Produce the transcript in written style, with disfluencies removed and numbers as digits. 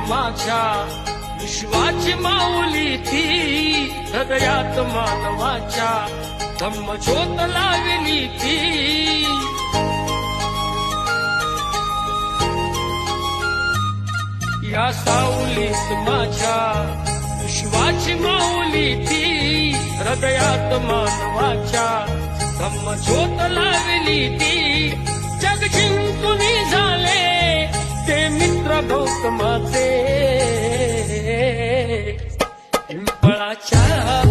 माझ्या विश्वाची माऊली ती हृदयात मानवाच्या धम्मज्योत लावली ती या सावलीत माझ्या विश्वाची माऊली ती हृदयात मानवाच्या धम्मज्योत लावली ती जग जिंकून झाले ते मित्र गौतमाचे पिंपळाच्या